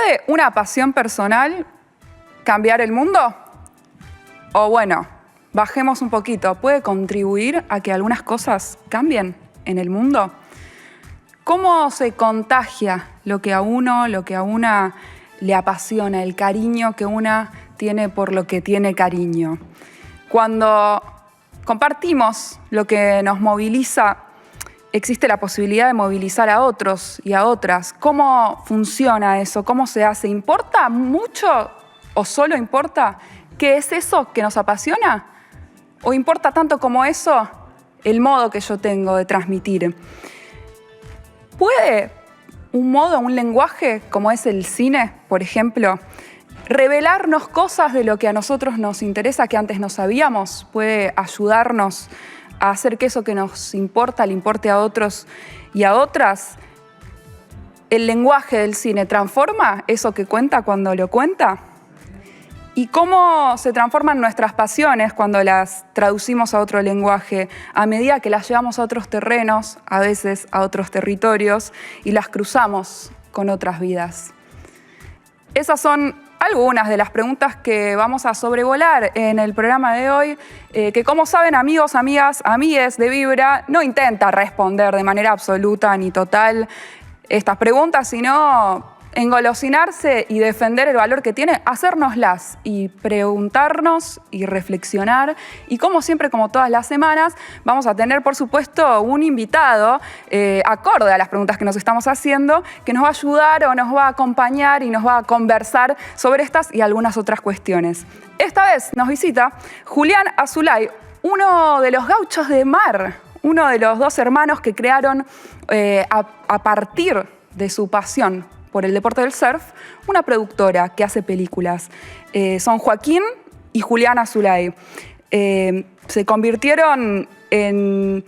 ¿Puede una pasión personal cambiar el mundo? O bueno, bajemos un poquito. ¿Puede contribuir a que algunas cosas cambien en el mundo? ¿Cómo se contagia lo que a una le apasiona, el cariño que una tiene por lo que tiene cariño? Cuando compartimos lo que nos moviliza, existe la posibilidad de movilizar a otros y a otras. ¿Cómo funciona eso? ¿Cómo se hace? ¿Importa mucho o solo importa qué es eso que nos apasiona? ¿O importa tanto como eso el modo que yo tengo de transmitir? ¿Puede un modo, un lenguaje como es el cine, por ejemplo, revelarnos cosas de lo que a nosotros nos interesa que antes no sabíamos? ¿Puede ayudarnos a hacer que eso que nos importa le importe a otros y a otras? ¿El lenguaje del cine transforma eso que cuenta cuando lo cuenta? ¿Y cómo se transforman nuestras pasiones cuando las traducimos a otro lenguaje, a medida que las llevamos a otros terrenos, a veces a otros territorios, y las cruzamos con otras vidas? Esas son algunas de las preguntas que vamos a sobrevolar en el programa de hoy, que como saben, amigos, amigas, amigues de Vibra, no intenta responder de manera absoluta ni total estas preguntas, sino engolosinarse y defender el valor que tiene, hacérnoslas y preguntarnos y reflexionar. Y como siempre, como todas las semanas, vamos a tener, por supuesto, un invitado acorde a las preguntas que nos estamos haciendo, que nos va a ayudar o nos va a acompañar y nos va a conversar sobre estas y algunas otras cuestiones. Esta vez nos visita Julián Azulay, uno de los gauchos de mar, uno de los dos hermanos que crearon a partir de su pasión por el deporte del surf, una productora que hace películas. Son Joaquín y Julián Azulay. Se convirtieron en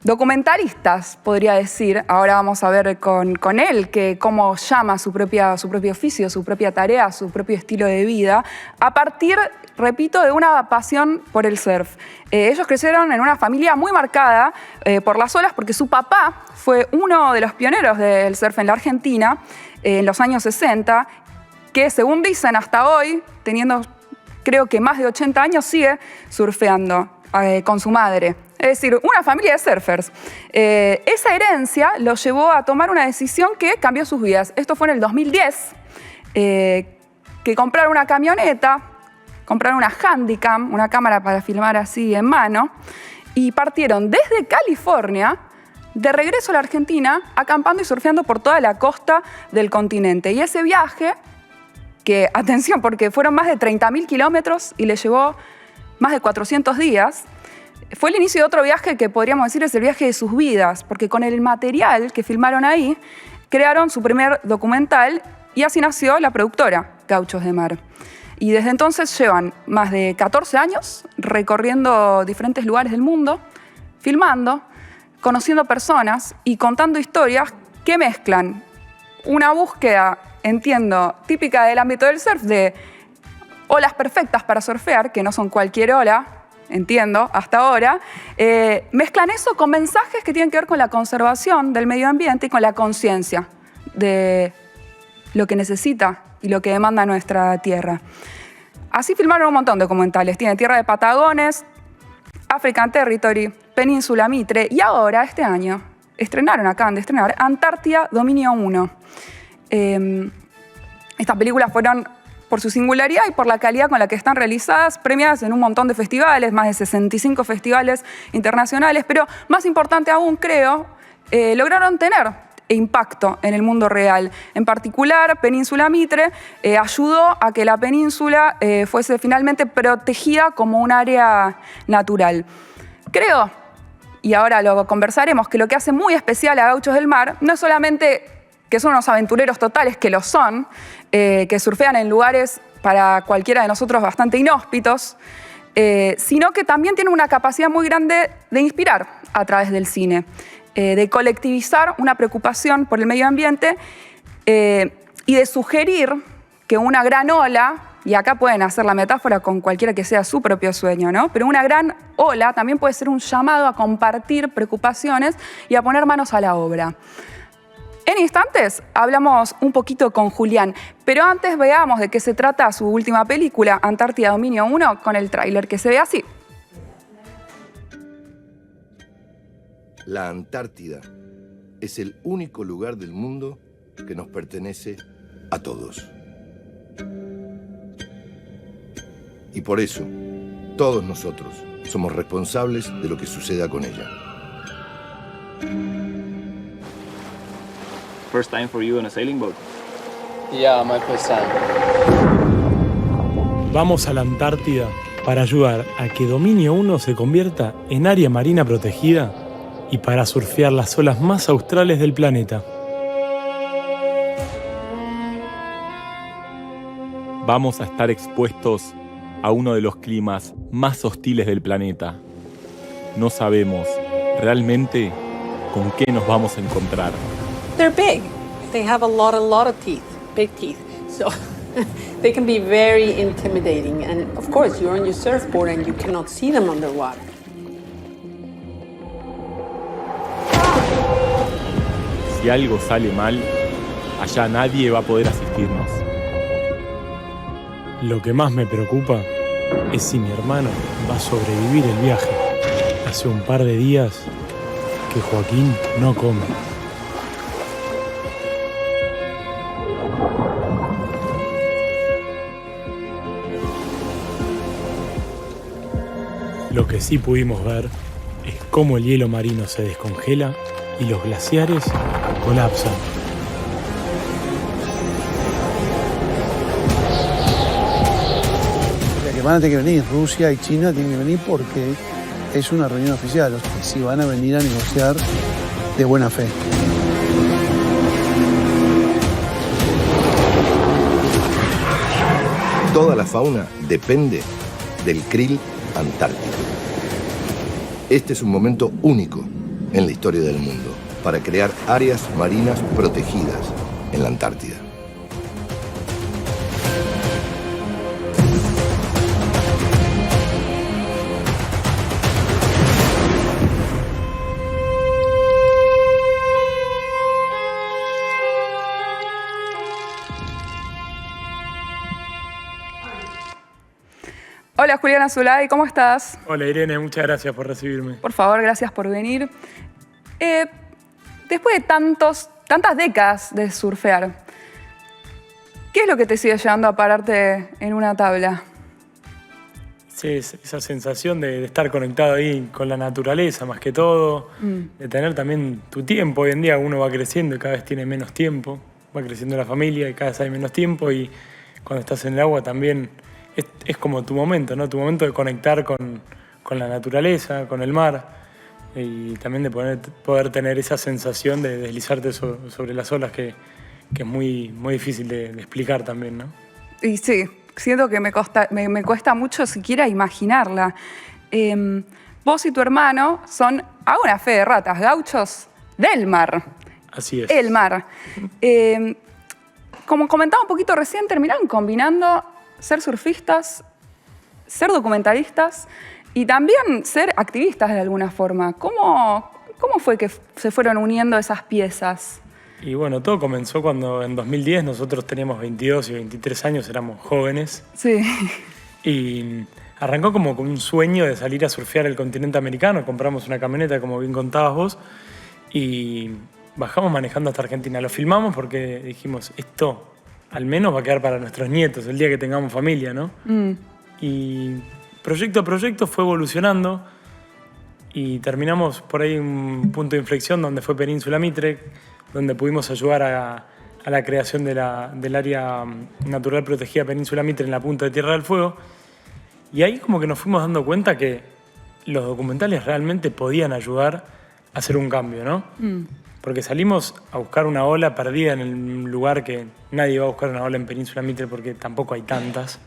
documentalistas, podría decir. Ahora vamos a ver con él cómo llama su propio oficio, su propia tarea, su propio estilo de vida, a partir, repito, de una pasión por el surf. Ellos crecieron en una familia muy marcada por las olas, porque su papá fue uno de los pioneros del surf en la Argentina en los años 60, que según dicen hasta hoy, teniendo creo que más de 80 años, sigue surfeando con su madre. Es decir, una familia de surfers. Esa herencia los llevó a tomar una decisión que cambió sus vidas. Esto fue en el 2010, que compraron una camioneta, compraron una Handycam, una cámara para filmar así en mano, y partieron desde California de regreso a la Argentina, acampando y surfeando por toda la costa del continente. Y ese viaje, que, atención, porque fueron más de 30.000 kilómetros y les llevó más de 400 días, fue el inicio de otro viaje que podríamos decir es el viaje de sus vidas, porque con el material que filmaron ahí, crearon su primer documental y así nació la productora Gauchos de Mar. Y desde entonces llevan más de 14 años recorriendo diferentes lugares del mundo, filmando, conociendo personas y contando historias que mezclan una búsqueda, entiendo, típica del ámbito del surf, de olas perfectas para surfear, que no son cualquier ola, entiendo, hasta ahora, mezclan eso con mensajes que tienen que ver con la conservación del medio ambiente y con la conciencia de lo que necesita y lo que demanda nuestra tierra. Así filmaron un montón de documentales. Tiene Tierra de Patagones, African Territory, Península Mitre y ahora, este año, acaban de estrenar Antártida Dominio 1. Estas películas fueron, por su singularidad y por la calidad con la que están realizadas, premiadas en un montón de festivales, más de 65 festivales internacionales, pero más importante aún, creo, lograron tener impacto en el mundo real. En particular, Península Mitre ayudó a que la península fuese finalmente protegida como un área natural. Creo, y ahora lo conversaremos, que lo que hace muy especial a Gauchos del Mar no es solamente que son unos aventureros totales, que lo son, que surfean en lugares para cualquiera de nosotros bastante inhóspitos, sino que también tienen una capacidad muy grande de inspirar a través del cine, de colectivizar una preocupación por el medio ambiente y de sugerir que una gran ola, y acá pueden hacer la metáfora con cualquiera que sea su propio sueño, ¿no? Pero una gran ola también puede ser un llamado a compartir preocupaciones y a poner manos a la obra. En instantes hablamos un poquito con Julián, pero antes veamos de qué se trata su última película, Antártida Dominio 1, con el tráiler que se ve así. La Antártida es el único lugar del mundo que nos pertenece a todos. Y por eso, todos nosotros somos responsables de lo que suceda con ella. First time for you on a sailing boat? Yeah, my first time. Vamos a la Antártida para ayudar a que Dominio 1 se convierta en área marina protegida y para surfear las olas más australes del planeta. Vamos a estar expuestos a uno de los climas más hostiles del planeta. No sabemos realmente con qué nos vamos a encontrar. They're big. They have a lot of teeth, big teeth. So they can be very intimidating. And of course, you're on your surfboard and you cannot see them underwater. Si algo sale mal, allá nadie va a poder asistirnos. Lo que más me preocupa es si mi hermano va a sobrevivir el viaje. Hace un par de días que Joaquín no come. Lo que sí pudimos ver es cómo el hielo marino se descongela y los glaciares colapsan. Que van a tener que venir, Rusia y China tienen que venir porque es una reunión oficial, o sea, si van a venir a negociar de buena fe. Toda la fauna depende del krill antártico. Este es un momento único en la historia del mundo para crear áreas marinas protegidas en la Antártida. Hola Julián Azulay, ¿cómo estás? Hola Irene, muchas gracias por recibirme. Por favor, gracias por venir. Después de tantas décadas de surfear, ¿qué es lo que te sigue llevando a pararte en una tabla? Sí, esa sensación de estar conectado ahí con la naturaleza más que todo, de tener también tu tiempo. Hoy en día uno va creciendo y cada vez tiene menos tiempo, va creciendo la familia y cada vez hay menos tiempo, y cuando estás en el agua también es como tu momento, ¿no? Tu momento de conectar con la naturaleza, con el mar, y también de poder tener esa sensación de deslizarte sobre las olas que es muy, muy difícil de explicar también, ¿no? Y sí, siento que me cuesta mucho siquiera imaginarla. Vos y tu hermano son, a una fe de ratas, gauchos del mar. Así es. El mar. Como comentaba un poquito recién, terminaron combinando ser surfistas, ser documentalistas y también ser activistas de alguna forma. ¿Cómo fue que se fueron uniendo esas piezas? Y bueno, todo comenzó cuando en 2010 nosotros teníamos 22 y 23 años, éramos jóvenes. Sí. Y arrancó como con un sueño de salir a surfear el continente americano. Compramos una camioneta, como bien contabas vos, y bajamos manejando hasta Argentina. Lo filmamos porque dijimos, esto al menos va a quedar para nuestros nietos el día que tengamos familia, ¿no? Y proyecto a proyecto fue evolucionando y terminamos por ahí un punto de inflexión donde fue Península Mitre, donde pudimos ayudar a la creación del área natural protegida Península Mitre en la punta de Tierra del Fuego. Y ahí como que nos fuimos dando cuenta que los documentales realmente podían ayudar a hacer un cambio, ¿no? Porque salimos a buscar una ola perdida en el lugar que nadie va a buscar una ola en Península Mitre porque tampoco hay tantas.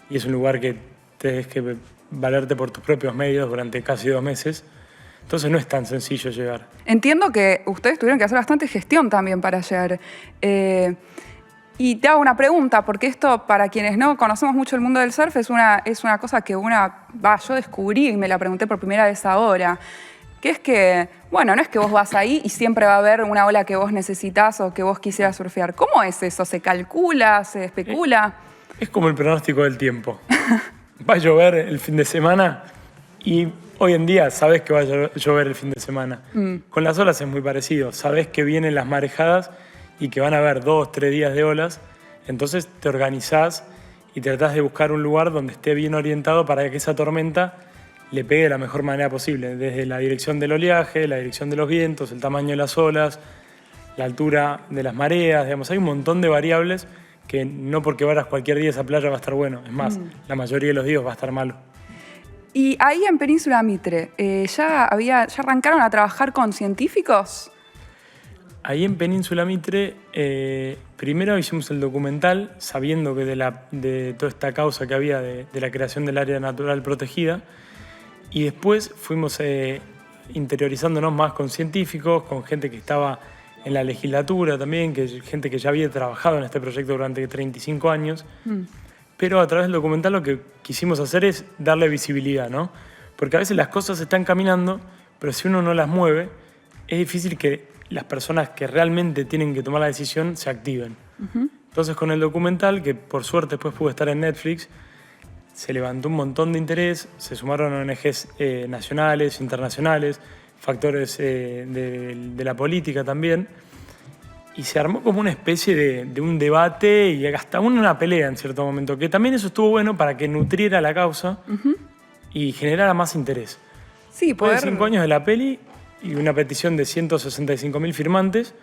Y es un lugar que tienes que valerte por tus propios medios durante casi 2 meses. Entonces no es tan sencillo llegar. Entiendo que ustedes tuvieron que hacer bastante gestión también para llegar. Y te hago una pregunta, porque esto, para quienes no conocemos mucho el mundo del surf, es una cosa que yo descubrí y me la pregunté por primera vez ahora. que es que, bueno, no es que vos vas ahí y siempre va a haber una ola que vos necesitas o que vos quisieras surfear. ¿Cómo es eso? ¿Se calcula? ¿Se especula? Es como el pronóstico del tiempo. Va a llover el fin de semana y hoy en día sabés que va a llover el fin de semana. Con las olas es muy parecido. Sabés que vienen las marejadas y que van a haber 2, 3 días de olas. Entonces te organizás y tratás de buscar un lugar donde esté bien orientado para que esa tormenta le pegue de la mejor manera posible. Desde la dirección del oleaje, la dirección de los vientos, el tamaño de las olas, la altura de las mareas. Digamos, hay un montón de variables que no porque vayas cualquier día a esa playa va a estar bueno. Es más, la mayoría de los días va a estar malo. Y ahí en Península Mitre, ¿ya arrancaron a trabajar con científicos? Ahí en Península Mitre, primero hicimos el documental, sabiendo que de toda esta causa que había de la creación del área natural protegida, y después fuimos interiorizándonos más con científicos, con gente que estaba en la legislatura también, gente que ya había trabajado en este proyecto durante 35 años. Pero a través del documental lo que quisimos hacer es darle visibilidad, ¿no? Porque a veces las cosas están caminando, pero si uno no las mueve, es difícil que las personas que realmente tienen que tomar la decisión se activen. Entonces con el documental, que por suerte después pudo estar en Netflix, se levantó un montón de interés, se sumaron ONGs nacionales, internacionales, factores de la política también, y se armó como una especie de un debate y hasta una pelea en cierto momento, que también eso estuvo bueno para que nutriera la causa y generara más interés. Sí, Después de 5 años de la peli y una petición de 165.000 firmantes,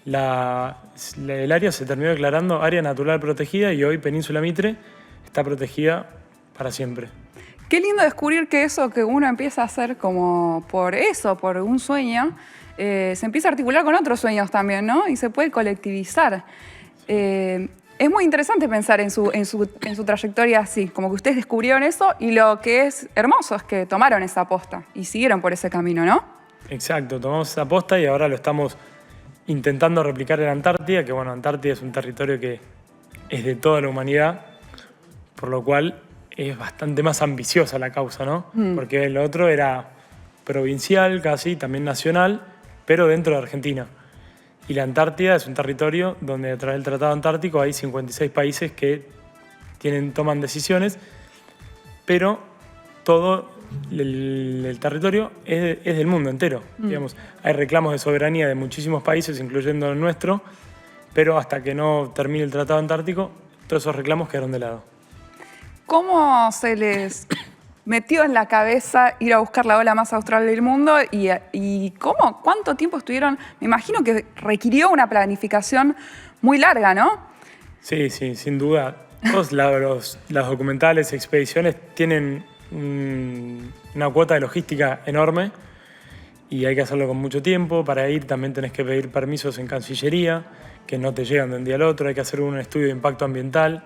el área se terminó declarando área natural protegida y hoy Península Mitre está protegida para siempre. Qué lindo descubrir que eso que uno empieza a hacer como por un sueño, se empieza a articular con otros sueños también, ¿no? Y se puede colectivizar. Es muy interesante pensar en su trayectoria así, como que ustedes descubrieron eso y lo que es hermoso es que tomaron esa aposta y siguieron por ese camino, ¿no? Exacto, tomamos esa aposta y ahora lo estamos intentando replicar en Antártida, que bueno, Antártida es un territorio que es de toda la humanidad, por lo cual es bastante más ambiciosa la causa, ¿no? Porque el otro era provincial casi, también nacional, pero dentro de Argentina. Y la Antártida es un territorio donde a través del Tratado Antártico hay 56 países que toman decisiones, pero todo el territorio es del mundo entero. Digamos, hay reclamos de soberanía de muchísimos países, incluyendo el nuestro, pero hasta que no termine el Tratado Antártico, todos esos reclamos quedaron de lado. ¿Cómo se les metió en la cabeza ir a buscar la ola más austral del mundo y cuánto tiempo estuvieron? Me imagino que requirió una planificación muy larga, ¿no? Sí, sin duda. Todos los documentales, expediciones tienen una cuota de logística enorme y hay que hacerlo con mucho tiempo. Para ir también tenés que pedir permisos en Cancillería, que no te llegan de un día al otro. Hay que hacer un estudio de impacto ambiental.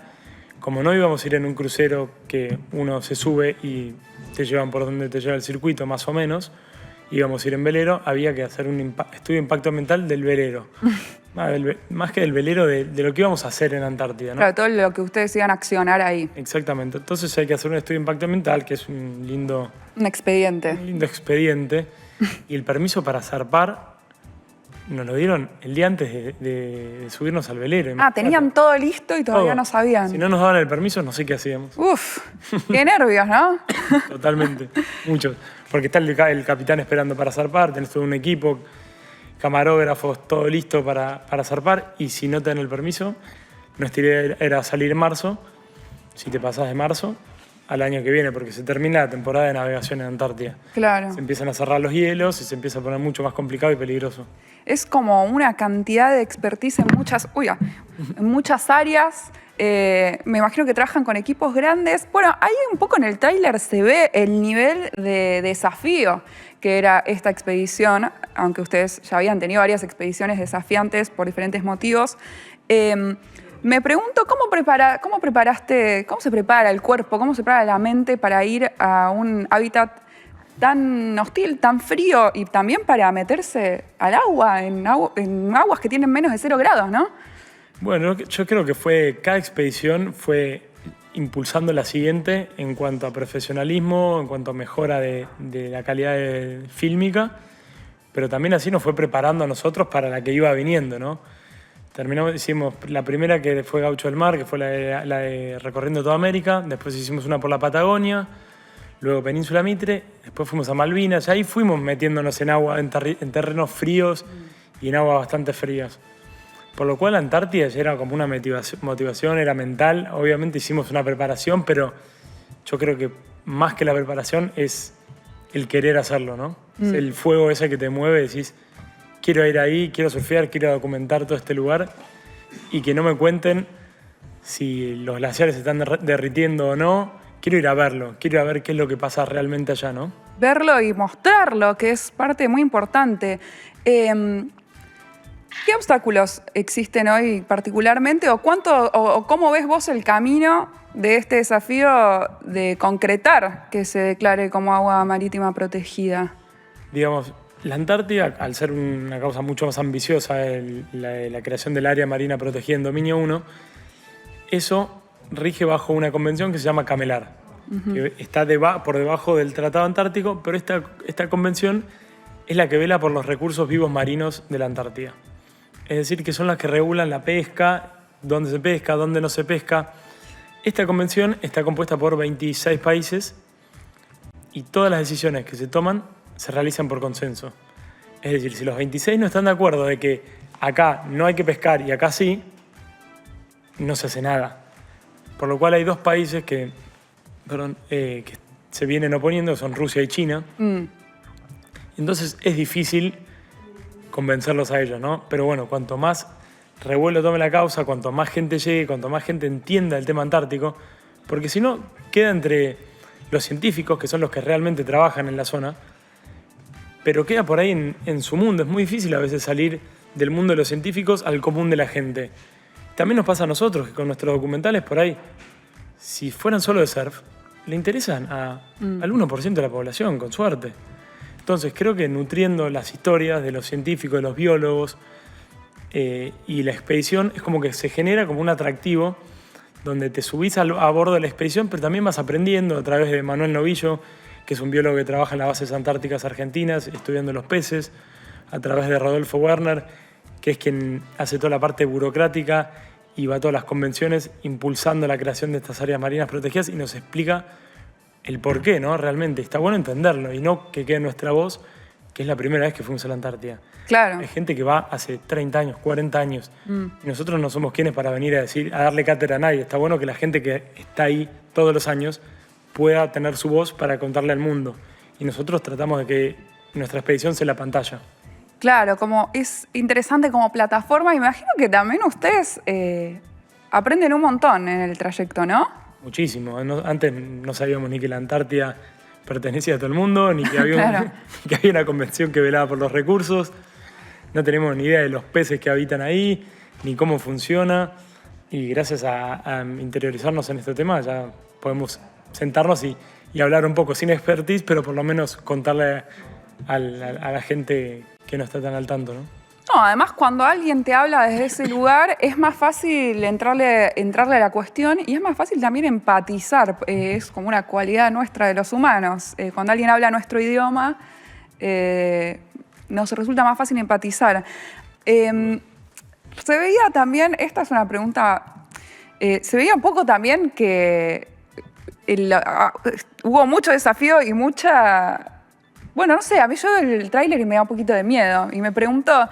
Como no íbamos a ir en un crucero que uno se sube y te llevan por donde te lleva el circuito, más o menos, íbamos a ir en velero, había que hacer un estudio de impacto ambiental del velero. Más que del velero, de lo que íbamos a hacer en Antártida, ¿no? Claro, todo lo que ustedes iban a accionar ahí. Exactamente. Entonces hay que hacer un estudio de impacto ambiental, que es un lindo expediente. Y el permiso para zarpar nos lo dieron el día antes de subirnos al velero. Tenían todo listo y todavía no sabían. Si no nos daban el permiso, no sé qué hacíamos. Uf, qué nervios, ¿no? Totalmente, muchos. Porque está el capitán esperando para zarpar, tenés todo un equipo, camarógrafos, todo listo para zarpar. Y si no te dan el permiso, nuestra idea era salir en marzo. Si te pasás de marzo, al año que viene, porque se termina la temporada de navegación en Antártida. Claro. Se empiezan a cerrar los hielos y se empieza a poner mucho más complicado y peligroso. Es como una cantidad de expertise en muchas áreas. Me imagino que trabajan con equipos grandes. Bueno, ahí un poco en el tráiler se ve el nivel de desafío que era esta expedición, aunque ustedes ya habían tenido varias expediciones desafiantes por diferentes motivos. Me pregunto, ¿cómo se prepara el cuerpo, cómo se prepara la mente para ir a un hábitat tan hostil, tan frío y también para meterse al agua, en aguas que tienen menos de 0 grados, ¿no? Bueno, yo creo que cada expedición fue impulsando la siguiente en cuanto a profesionalismo, en cuanto a mejora de la calidad fílmica, pero también así nos fue preparando a nosotros para la que iba viniendo, ¿no? Hicimos la primera, que fue Gaucho del Mar, que fue la de recorriendo toda América. Después hicimos una por la Patagonia, luego Península Mitre, después fuimos a Malvinas. Ahí fuimos metiéndonos en agua, en terrenos fríos y en aguas bastante frías. Por lo cual la Antártida ya era como una motivación, era mental. Obviamente hicimos una preparación, pero yo creo que más que la preparación es el querer hacerlo, ¿no? Es el fuego ese que te mueve, decís, quiero ir ahí, quiero surfear, quiero documentar todo este lugar y que no me cuenten si los glaciares se están derritiendo o no. Quiero ir a verlo, quiero ir a ver qué es lo que pasa realmente allá, ¿no? Verlo y mostrarlo, que es parte muy importante. ¿Qué obstáculos existen hoy particularmente o cómo ves vos el camino de este desafío de concretar que se declare como agua marítima protegida? Digamos, la Antártida, al ser una causa mucho más ambiciosa, la creación del área marina protegida en Dominio 1, eso rige bajo una convención que se llama CAMELAR, que está por debajo del Tratado Antártico, pero esta convención es la que vela por los recursos vivos marinos de la Antártida. Es decir, que son las que regulan la pesca, dónde se pesca, dónde no se pesca. Esta convención está compuesta por 26 países y todas las decisiones que se toman se realizan por consenso. Es decir, si los 26 no están de acuerdo de que acá no hay que pescar y acá sí, no se hace nada. Por lo cual hay dos países que se vienen oponiendo, que son Rusia y China. Entonces es difícil convencerlos a ellos, ¿no? Pero bueno, cuanto más revuelo tome la causa, cuanto más gente llegue, cuanto más gente entienda el tema antártico, porque si no, queda entre los científicos, que son los que realmente trabajan en la zona, pero queda por ahí en su mundo. Es muy difícil a veces salir del mundo de los científicos al común de la gente. También nos pasa a nosotros, que con nuestros documentales por ahí, si fueran solo de surf, le interesan al 1% de la población, con suerte. Entonces creo que nutriendo las historias de los científicos, de los biólogos y la expedición, es como que se genera como un atractivo donde te subís a bordo de la expedición, pero también vas aprendiendo a través de Manuel Novillo, que es un biólogo que trabaja en las bases antárticas argentinas, estudiando los peces, a través de Rodolfo Werner, que es quien hace toda la parte burocrática y va a todas las convenciones impulsando la creación de estas áreas marinas protegidas y nos explica el por qué, ¿no? Realmente está bueno entenderlo y no que quede nuestra voz, que es la primera vez que fuimos a la Antártida. Claro. Hay gente que va hace 30 años, 40 años, y nosotros no somos quienes para venir a darle cátedra a nadie. Está bueno que la gente que está ahí todos los años pueda tener su voz para contarle al mundo. Y nosotros tratamos de que nuestra expedición sea la pantalla. Claro, como es interesante como plataforma. Imagino que también ustedes aprenden un montón en el trayecto, ¿no? Muchísimo. Antes no sabíamos ni que la Antártida pertenecía a todo el mundo, ni que había, que había una convención que velaba por los recursos. No tenemos ni idea de los peces que habitan ahí, ni cómo funciona. Y gracias a interiorizarnos en este tema ya podemos sentarnos y hablar un poco sin expertise, pero por lo menos contarle a la gente que no está tan al tanto, ¿no? No, además cuando alguien te habla desde ese lugar es más fácil entrarle a la cuestión y es más fácil también empatizar. Es como una cualidad nuestra de los humanos. Cuando alguien habla nuestro idioma, nos resulta más fácil empatizar. Se veía también, esta es una pregunta, se veía un poco también que hubo mucho desafío y mucha... Bueno, no sé, a mí yo el tráiler me da un poquito de miedo y me pregunto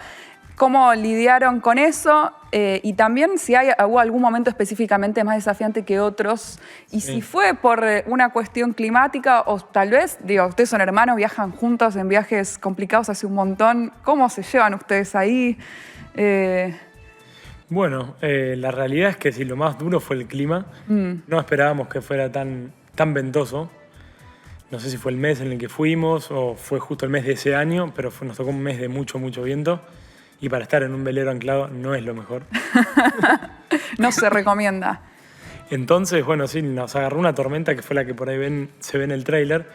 cómo lidiaron con eso y también si hubo algún momento específicamente más desafiante que otros y si fue por una cuestión climática o tal vez, digo, ustedes son hermanos, viajan juntos en viajes complicados hace un montón. ¿Cómo se llevan ustedes ahí? Bueno, la realidad es que si lo más duro fue el clima, no esperábamos que fuera tan ventoso. No sé si fue el mes en el que fuimos o fue justo el mes de ese año, pero nos tocó un mes de mucho viento. Y para estar en un velero anclado no es lo mejor. No se recomienda. Entonces, bueno, sí, nos agarró una tormenta que fue la que por ahí se ve en el tráiler,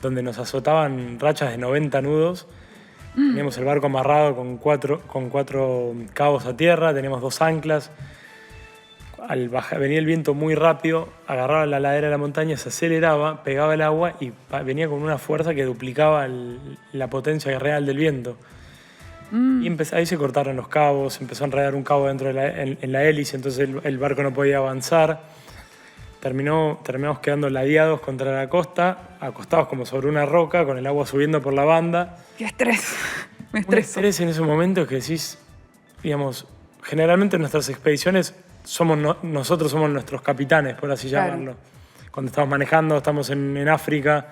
donde nos azotaban rachas de 90 nudos. Teníamos el barco amarrado con cuatro cabos a tierra, teníamos 2 anclas. venía el viento muy rápido, agarraba la ladera de la montaña, se aceleraba, pegaba el agua y venía con una fuerza que duplicaba la potencia real del viento. Y ahí se cortaron los cabos, empezó a enredar un cabo dentro en la hélice, entonces el barco no podía avanzar. Terminamos quedando ladeados contra la costa, acostados como sobre una roca, con el agua subiendo por la banda. ¡Qué estrés! Me Un estreso. estrés en ese momento que decís, digamos, generalmente en nuestras expediciones nosotros somos nuestros capitanes, por así Claro. llamarlo. Cuando estamos manejando, estamos en África,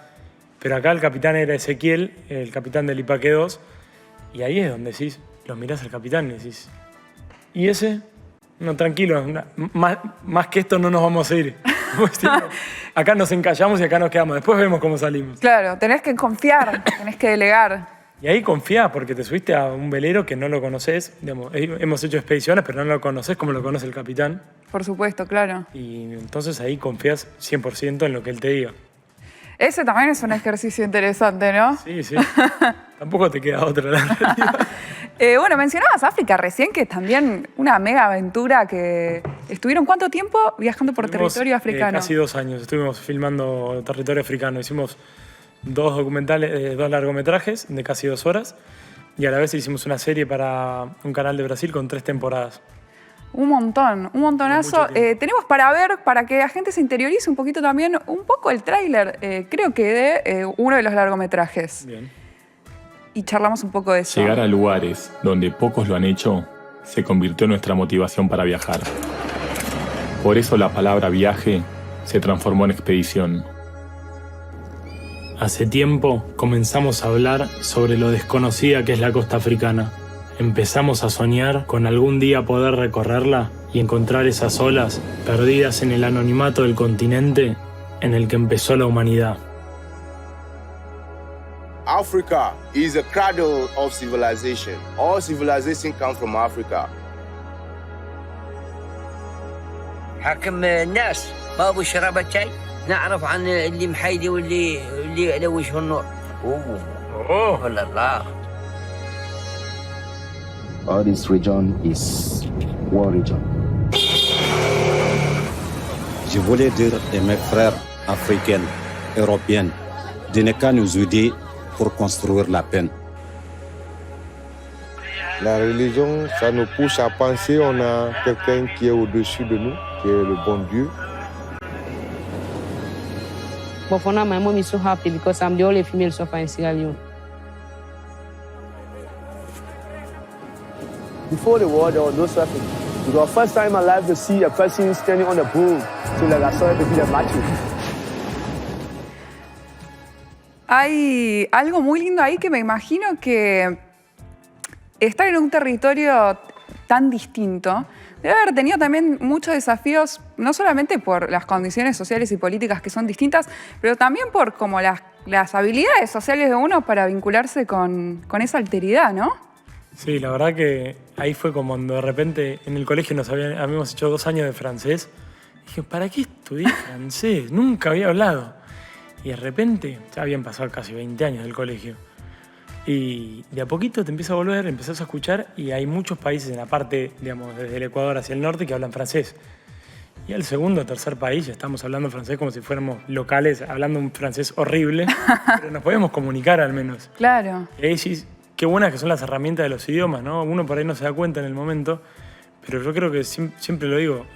pero acá el capitán era Ezequiel, el capitán del Ipaque 2, y ahí es donde decís, lo mirás al capitán y decís, ¿y ese? No, tranquilo, más que esto no nos vamos a ir. Acá nos encallamos y acá nos quedamos, después vemos cómo salimos. Claro, tenés que confiar, tenés que delegar. Y ahí confías porque te subiste a un velero que no lo conoces. Digamos, hemos hecho expediciones, pero no lo conoces como lo conoce el capitán. Por supuesto, claro. Y entonces ahí confías 100% en lo que él te diga. Ese también es un ejercicio interesante, ¿no? Sí, sí. Tampoco te queda otra, la realidad. Bueno, mencionabas África recién, que es también una mega aventura que... ¿Estuvieron cuánto tiempo viajando por territorio africano? Casi 2 años. Estuvimos filmando territorio africano. Hicimos 2 documentales, 2 largometrajes de casi 2 horas. Y a la vez hicimos una serie para un canal de Brasil con 3 temporadas. Un montón, un montonazo. Tenemos para ver, para que la gente se interiorice un poquito también, un poco el tráiler, creo que de uno de los largometrajes. Bien. Y charlamos un poco de eso. Llegar a lugares donde pocos lo han hecho se convirtió en nuestra motivación para viajar. Por eso la palabra viaje se transformó en expedición. Hace tiempo comenzamos a hablar sobre lo desconocida que es la costa africana. Empezamos a soñar con algún día poder recorrerla y encontrar esas olas perdidas en el anonimato del continente en el que empezó la humanidad. Africa is the cradle of civilization. All civilization comes from Africa. حكم الناس ما ابو شراب الشاي نعرف عن اللي محيدي واللي له وجه النور. اوه لا لا. All this region is war region. Je voulais dire à mes frères africains, européens, de ne qu'à nous aider pour construire la paix. La religion, ça nous pousse à penser on a quelqu'un qui est au-dessus de nous, qui est le bon Dieu. But for now, my mom is so happy because I'm the only female surfer in Sierra Leone. Before the war, there was no surfing. It was the first time in my life to see a person standing on the boom. So like I saw it to be the macho. Hay algo muy lindo ahí que me imagino que estar en un territorio tan distinto debe haber tenido también muchos desafíos, no solamente por las condiciones sociales y políticas que son distintas, pero también por como las habilidades sociales de uno para vincularse con esa alteridad, ¿no? Sí, la verdad que ahí fue como cuando de repente en el colegio habíamos hecho 2 años de francés. Y dije, ¿para qué estudié francés? Nunca había hablado. Y de repente, ya habían pasado casi 20 años del colegio. Y de a poquito te empieza a volver, empezás a escuchar y hay muchos países en la parte, digamos, desde el Ecuador hacia el norte que hablan francés. Y al segundo o tercer país ya estamos hablando francés como si fuéramos locales, hablando un francés horrible, pero nos podemos comunicar al menos. Claro. Y ahí decís, qué buenas que son las herramientas de los idiomas, ¿no? Uno por ahí no se da cuenta en el momento, pero yo creo que siempre lo digo,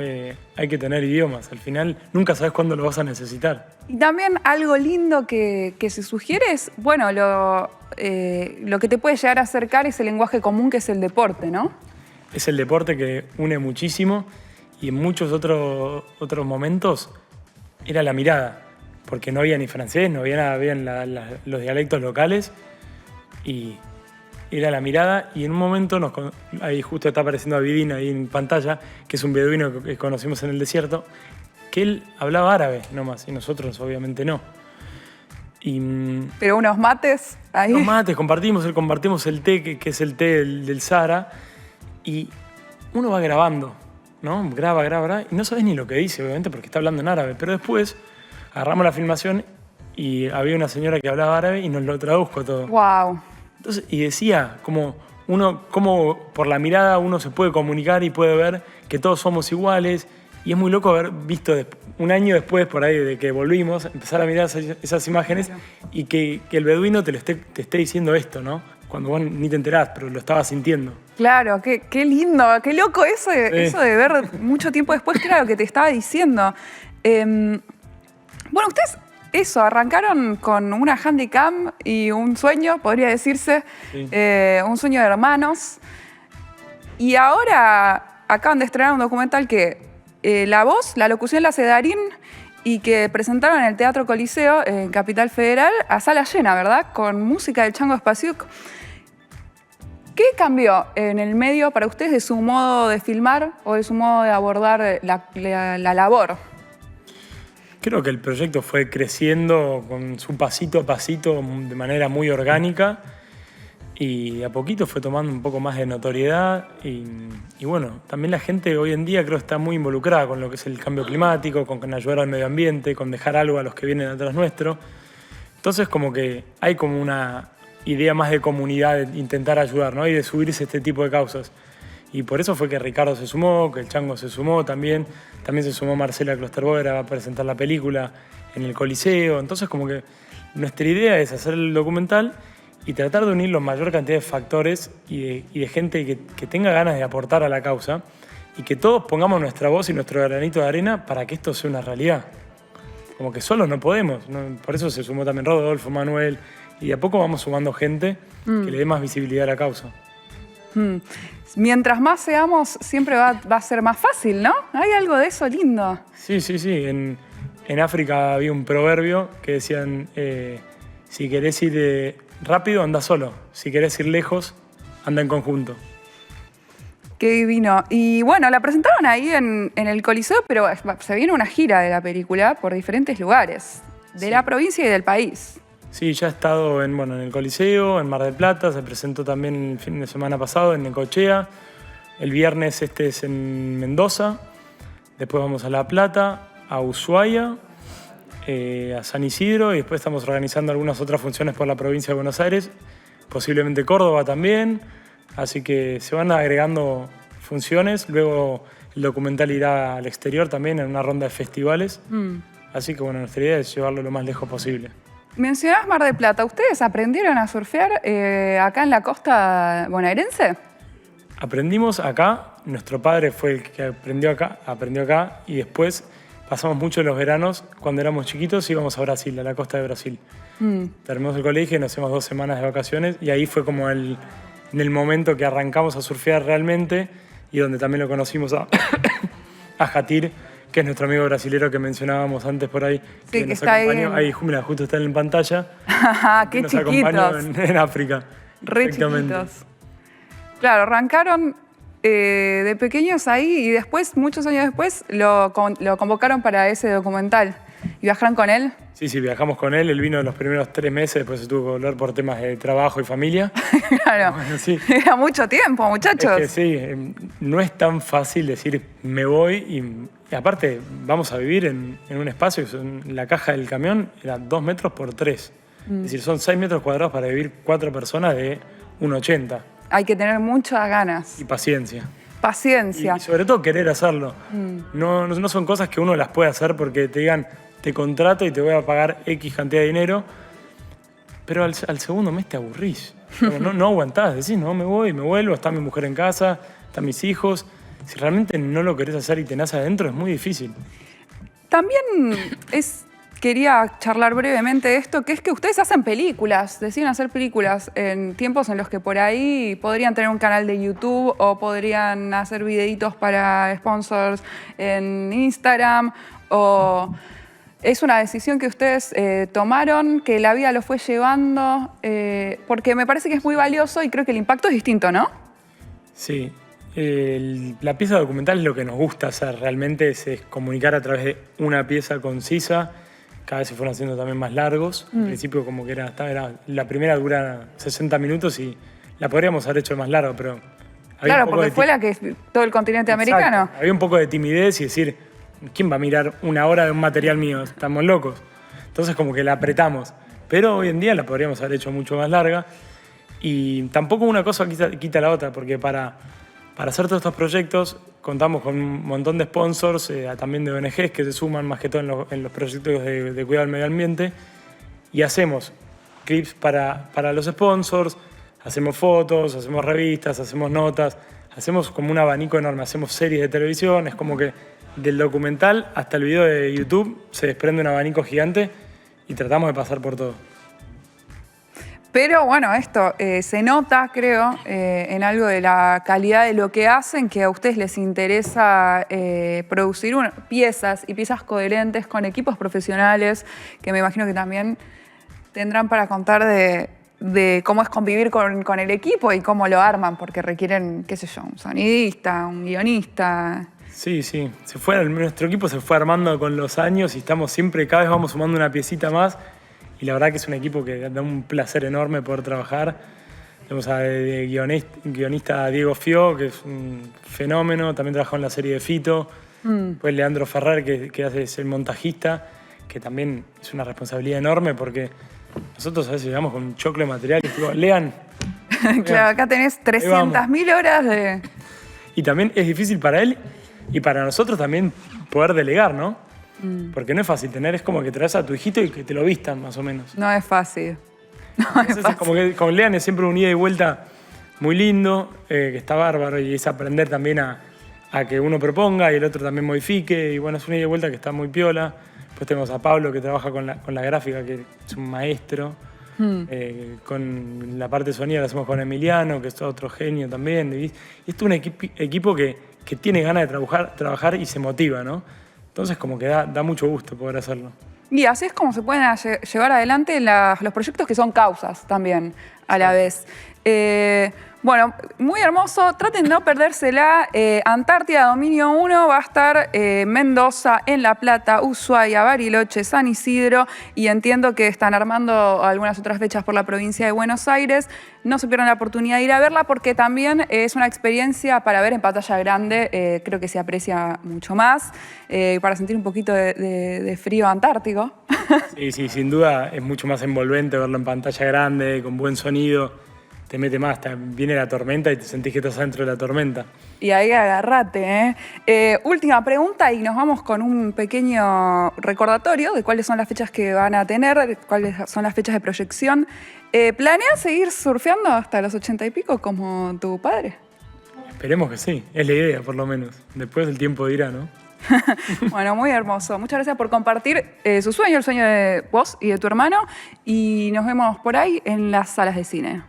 hay que tener idiomas. Al final nunca sabes cuándo lo vas a necesitar. Y también algo lindo que se sugiere es, bueno, lo que te puede llegar a acercar es el lenguaje común que es el deporte, ¿no? Es el deporte que une muchísimo y en muchos otros momentos era la mirada, porque no había ni francés, no había nada, habían los dialectos locales y era la mirada. Y en un momento, ahí justo está apareciendo Abidin ahí en pantalla, que es un beduino que conocimos en el desierto, que él hablaba árabe nomás y nosotros obviamente no. Pero unos mates ahí. Unos mates, compartimos el té, que es el té del Sahara, y uno va grabando, ¿no? Graba, y no sabes ni lo que dice, obviamente, porque está hablando en árabe. Pero después agarramos la filmación y había una señora que hablaba árabe y nos lo tradujo todo. ¡Wow! Entonces, y decía, como por la mirada uno se puede comunicar y puede ver que todos somos iguales Y es muy loco haber visto un año después, por ahí, de que volvimos, empezar a mirar esas imágenes y que el beduino te esté diciendo esto, ¿no? Cuando vos ni te enterás, pero lo estabas sintiendo. Claro, qué lindo, qué loco eso de ver mucho tiempo después, claro, que te estaba diciendo. Bueno, ustedes arrancaron con una handicam y un sueño, podría decirse, Sí. Un sueño de hermanos. Y ahora acaban de estrenar un documental que la voz, la locución la hace Darín y que presentaron en el Teatro Coliseo, en Capital Federal, a sala llena, ¿verdad? Con música del Chango Spasiuk. ¿Qué cambió en el medio para ustedes de su modo de filmar o de su modo de abordar la labor? Creo que el proyecto fue creciendo con su pasito a pasito de manera muy orgánica y a poquito fue tomando un poco más de notoriedad y bueno, también la gente hoy en día creo está muy involucrada con lo que es el cambio climático, con ayudar al medio ambiente, con dejar algo a los que vienen atrás nuestro. Entonces como que hay como una idea más de comunidad, de intentar ayudar, ¿no? Y de subirse a este tipo de causas. Y por eso fue que Ricardo se sumó, que el Chango se sumó también. También se sumó Marcela Klosterboer a presentar la película en el Coliseo. Entonces como que nuestra idea es hacer el documental y tratar de unir la mayor cantidad de factores y de gente que tenga ganas de aportar a la causa y que todos pongamos nuestra voz y nuestro granito de arena para que esto sea una realidad. Como que solos no podemos, ¿no? Por eso se sumó también Rodolfo, Manuel, y de a poco vamos sumando gente que le dé más visibilidad a la causa. Mientras más seamos, siempre va a ser más fácil, ¿no? Hay algo de eso lindo. Sí. En África había un proverbio que decían, si querés ir rápido, anda solo. Si querés ir lejos, anda en conjunto. Qué divino. Y bueno, la presentaron ahí en el Coliseo, pero se viene una gira de la película por diferentes lugares, de la provincia y del país. Sí, ya he estado en el Coliseo, en Mar del Plata, se presentó también el fin de semana pasado en Necochea. El viernes es en Mendoza, después vamos a La Plata, a Ushuaia, a San Isidro y después estamos organizando algunas otras funciones por la provincia de Buenos Aires, posiblemente Córdoba también, así que se van agregando funciones. Luego el documental irá al exterior también en una ronda de festivales, así que bueno, nuestra idea es llevarlo lo más lejos posible. Mencionás Mar del Plata. ¿Ustedes aprendieron a surfear acá en la costa bonaerense? Aprendimos acá, nuestro padre fue el que aprendió acá y después pasamos mucho los veranos, cuando éramos chiquitos íbamos a Brasil, a la costa de Brasil. Terminamos el colegio y nos hacemos 2 semanas de vacaciones y ahí fue como en el momento que arrancamos a surfear realmente y donde también lo conocimos a Jatir, que es nuestro amigo brasilero que mencionábamos antes por ahí, sí, que nos acompañó. Ahí, mira, justo está en pantalla. ¡Qué nos chiquitos! Acompañó en África. Re chiquitos. Claro, arrancaron de pequeños ahí y después, muchos años después, lo convocaron para ese documental. ¿Y viajaron con él? Sí, viajamos con él. Él vino los primeros 3 meses, después se tuvo que volver por temas de trabajo y familia. Claro, bueno, sí. Era mucho tiempo, muchachos. Es que sí, no es tan fácil decir me voy y aparte vamos a vivir en un espacio, la caja del camión era 2 metros por 3. Es decir, son 6 metros cuadrados para vivir 4 personas de 1,80. Hay que tener muchas ganas. Y paciencia. Paciencia. Y sobre todo querer hacerlo. No son cosas que uno las puede hacer porque te digan, te contrato y te voy a pagar X cantidad de dinero, pero al segundo mes te aburrís. No aguantás, decís, no, me voy, me vuelvo, está mi mujer en casa, están mis hijos. Si realmente no lo querés hacer y te nace adentro, es muy difícil. También quería charlar brevemente de esto, que es que ustedes hacen películas, deciden hacer películas en tiempos en los que por ahí podrían tener un canal de YouTube o podrían hacer videitos para sponsors en Instagram o... Es una decisión que ustedes tomaron, que la vida lo fue llevando, porque me parece que es muy valioso y creo que el impacto es distinto, ¿no? Sí. La pieza documental es lo que nos gusta hacer realmente, es comunicar a través de una pieza concisa. Cada vez se fueron haciendo también más largos. Al principio como que la primera dura 60 minutos y la podríamos haber hecho más larga, pero... Claro, porque fue la que es todo el continente americano. Había un poco de timidez y decir... ¿Quién va a mirar 1 hora de un material mío? Estamos locos. Entonces como que la apretamos. Pero hoy en día la podríamos haber hecho mucho más larga. Y tampoco una cosa quita la otra, porque para para hacer todos estos proyectos contamos con un montón de sponsors, también de ONGs que se suman más que todo en los proyectos de cuidado del medio ambiente, y hacemos clips para los sponsors, hacemos fotos, hacemos revistas, hacemos notas, hacemos como un abanico enorme, hacemos series de televisión, es como que del documental hasta el video de YouTube se desprende un abanico gigante y tratamos de pasar por todo. Pero bueno, esto se nota, creo, en algo de la calidad de lo que hacen, que a ustedes les interesa producir piezas y piezas coherentes con equipos profesionales, que me imagino que también tendrán para contar de cómo es convivir con el equipo y cómo lo arman, porque requieren, qué sé yo, un sonidista, un guionista. Sí, nuestro equipo se fue armando con los años y estamos siempre, cada vez vamos sumando una piecita más. Y la verdad que es un equipo que da un placer enorme poder trabajar. Tenemos a guionista Diego Fió, que es un fenómeno, también trabajó en la serie de Fito. Pues Leandro Ferrer, que es el montajista, que también es una responsabilidad enorme porque nosotros a veces llegamos con un choclo de material y digo, lean. Claro, acá tenés 300.000 horas de... Y también es difícil para él y para nosotros también poder delegar, ¿no? Porque no es fácil es como que traes a tu hijito y que te lo vistan, más o menos. No es fácil. Es como que con Lean es siempre un ida y vuelta muy lindo, que está bárbaro, y es aprender también a que uno proponga y el otro también modifique, y bueno, es una ida y vuelta que está muy piola. Después tenemos a Pablo, que trabaja con la gráfica, que es un maestro. Con la parte de sonido la hacemos con Emiliano, que es otro genio también. Y esto es un equipo que tiene ganas de trabajar y se motiva, ¿no? Entonces como que da mucho gusto poder hacerlo. Y así es como se pueden llevar adelante los proyectos que son causas también a la vez. Bueno, muy hermoso. Traten de no perdérsela. Antártida Dominio 1 va a estar Mendoza, en La Plata, Ushuaia, Bariloche, San Isidro, y entiendo que están armando algunas otras fechas por la provincia de Buenos Aires. No se pierdan la oportunidad de ir a verla porque también es una experiencia para ver en pantalla grande. Creo que se aprecia mucho más, para sentir un poquito de frío antártico. Sí, sin duda es mucho más envolvente verlo en pantalla grande, con buen sonido. Te mete más, viene la tormenta y te sentís que estás dentro de la tormenta. Y ahí agárrate, última pregunta y nos vamos con un pequeño recordatorio de cuáles son las fechas que van a tener, cuáles son las fechas de proyección. ¿Planeas seguir surfeando hasta los 80 y pico como tu padre? Esperemos que sí, es la idea por lo menos. Después el tiempo dirá, ¿no? Bueno, muy hermoso. Muchas gracias por compartir su sueño, el sueño de vos y de tu hermano. Y nos vemos por ahí en las salas de cine.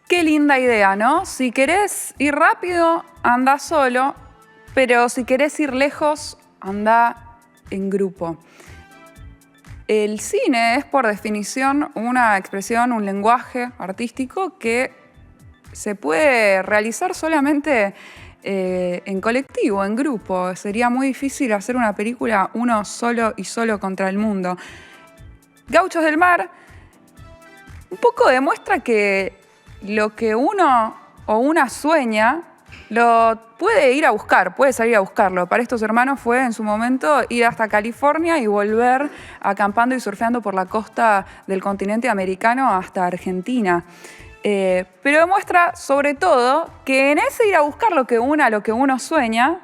Qué linda idea, ¿no? Si querés ir rápido, anda solo, pero si querés ir lejos, anda en grupo. El cine es, por definición, una expresión, un lenguaje artístico que se puede realizar solamente en colectivo, en grupo. Sería muy difícil hacer una película uno solo y solo contra el mundo. Gauchos del Mar un poco demuestra que lo que uno o una sueña lo puede ir a buscar, puede salir a buscarlo. Para estos hermanos fue en su momento ir hasta California y volver acampando y surfeando por la costa del continente americano hasta Argentina. Pero demuestra sobre todo que en ese ir a buscar lo que uno sueña,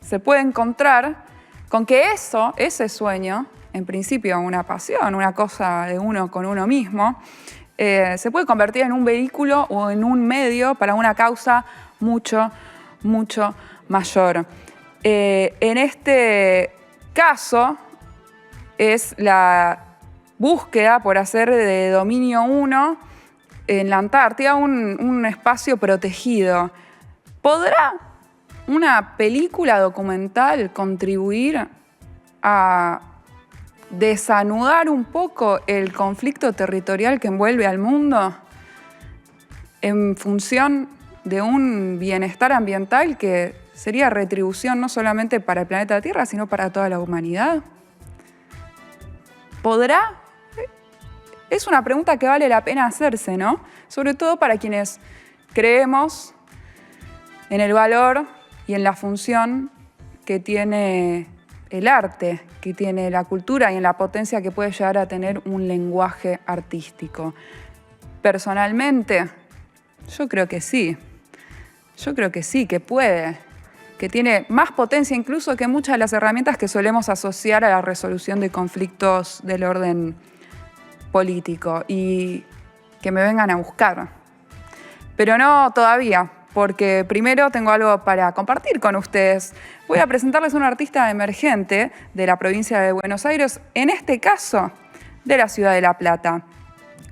se puede encontrar con que ese sueño, en principio una pasión, una cosa de uno con uno mismo, se puede convertir en un vehículo o en un medio para una causa mucho, mucho mayor. En este caso es la búsqueda por hacer de Dominio 1 en la Antártida un espacio protegido. ¿Podrá una película documental contribuir a desanudar un poco el conflicto territorial que envuelve al mundo en función de un bienestar ambiental que sería retribución no solamente para el planeta Tierra, sino para toda la humanidad? ¿Podrá es una pregunta que vale la pena hacerse, ¿no? Sobre todo para quienes creemos en el valor y en la función que tiene el arte, que tiene la cultura y en la potencia que puede llegar a tener un lenguaje artístico. Personalmente, yo creo que sí. Yo creo que sí, que puede, que tiene más potencia incluso que muchas de las herramientas que solemos asociar a la resolución de conflictos del orden político y que me vengan a buscar. Pero no todavía, porque primero tengo algo para compartir con ustedes. Voy a presentarles a un artista emergente de la provincia de Buenos Aires, en este caso de la ciudad de La Plata.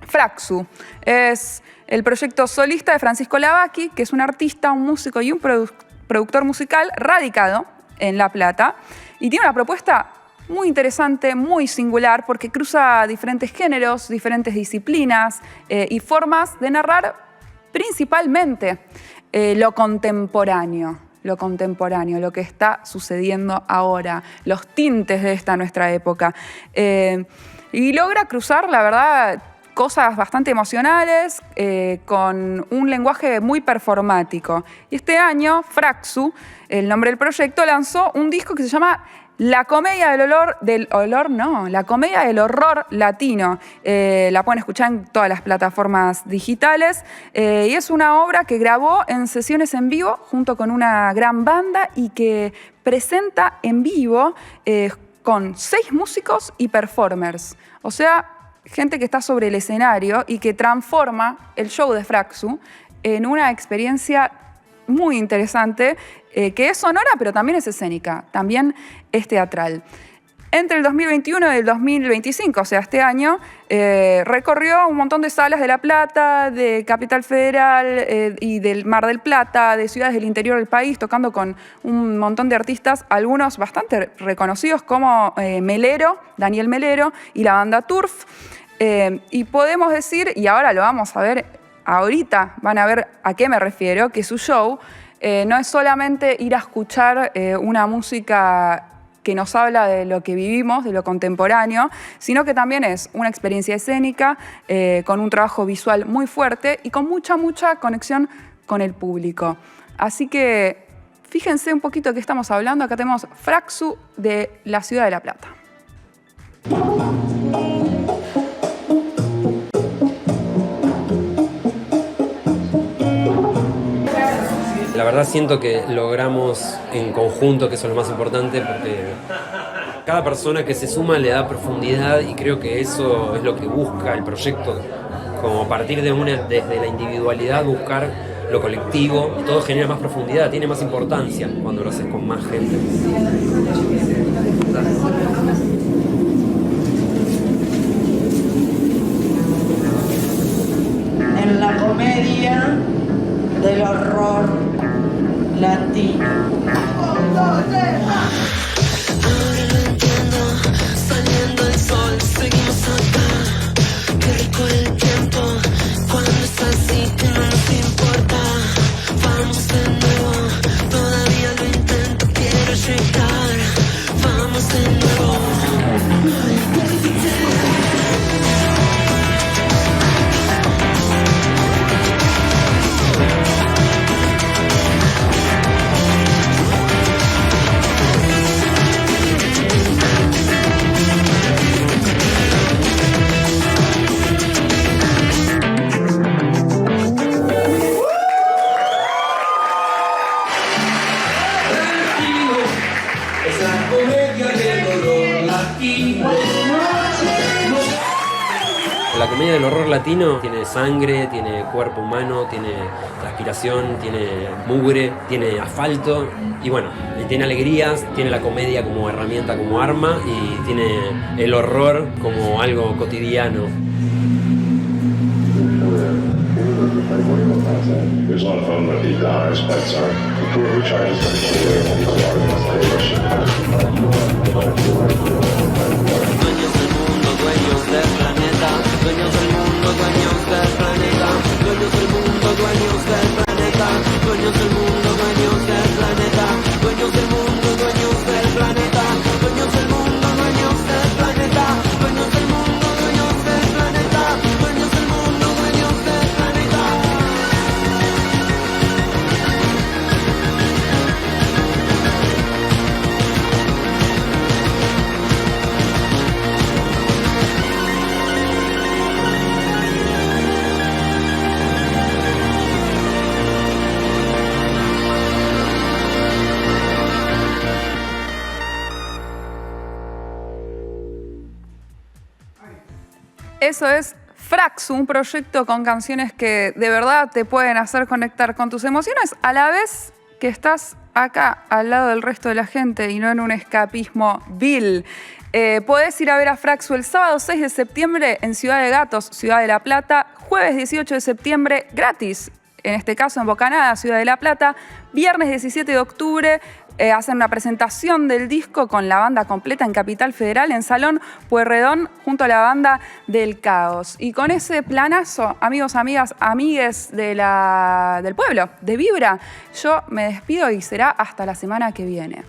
Fraxu es el proyecto solista de Francisco Lavaki, que es un artista, un músico y un productor musical radicado en La Plata, y tiene una propuesta muy interesante, muy singular, porque cruza diferentes géneros, diferentes disciplinas y formas de narrar principalmente lo contemporáneo, lo que está sucediendo ahora, los tintes de esta nuestra época. Y logra cruzar, la verdad, cosas bastante emocionales con un lenguaje muy performático. Y este año, Fraxu, el nombre del proyecto, lanzó un disco que se llama La Comedia La Comedia del Horror Latino. La pueden escuchar en todas las plataformas digitales. Y es una obra que grabó en sesiones en vivo junto con una gran banda y que presenta en vivo con 6 músicos y performers. O sea, gente que está sobre el escenario y que transforma el show de Fraxu en una experiencia muy interesante, que es sonora, pero también es escénica, también es teatral. Entre el 2021 y el 2025, o sea, este año, recorrió un montón de salas de La Plata, de Capital Federal y del Mar del Plata, de ciudades del interior del país, tocando con un montón de artistas, algunos bastante reconocidos como Daniel Melero y la banda Turf. Y podemos decir, y ahora lo vamos a ver, ahorita van a ver a qué me refiero, que su show no es solamente ir a escuchar una música que nos habla de lo que vivimos, de lo contemporáneo, sino que también es una experiencia escénica con un trabajo visual muy fuerte y con mucha conexión con el público. Así que fíjense un poquito de qué estamos hablando. Acá tenemos Fraxu de la ciudad de La Plata. La verdad siento que logramos en conjunto, que eso es lo más importante, porque cada persona que se suma le da profundidad y creo que eso es lo que busca el proyecto, como a partir desde la individualidad buscar lo colectivo, y todo genera más profundidad, tiene más importancia cuando lo haces con más gente. En la comedia del horror latino. Ahora lo entiendo, saliendo el sol, seguimos acá. Qué rico el tiempo, cuando es así que no nos importa. Vamos de nuevo, todavía lo intento, quiero llegar. Vamos de nuevo. La comedia del horror latino tiene sangre, tiene cuerpo humano, tiene transpiración, tiene mugre, tiene asfalto y bueno, tiene alegrías, tiene la comedia como herramienta, como arma y tiene el horror como algo cotidiano. Dueños del planeta, dueños del mundo, dueños del planeta, dueños del mundo, dueños del planeta, dueños del mundo, dueños del planeta, dueños del mundo, dueños del planeta, dueños del mundo, dueños del planeta, dueños del mundo, dueños del planeta. Eso es Fraxu, un proyecto con canciones que de verdad te pueden hacer conectar con tus emociones a la vez que estás acá al lado del resto de la gente y no en un escapismo vil. Podés ir a ver a Fraxu el sábado 6 de septiembre en Ciudad de Gatos, Ciudad de La Plata, jueves 18 de septiembre gratis, en este caso en Bocanada, Ciudad de La Plata, viernes 17 de octubre hacen una presentación del disco con la banda completa en Capital Federal, en Salón Pueyrredón, junto a la banda del Caos. Y con ese planazo, amigos, amigas, amigues del pueblo, de Vibra, yo me despido y será hasta la semana que viene.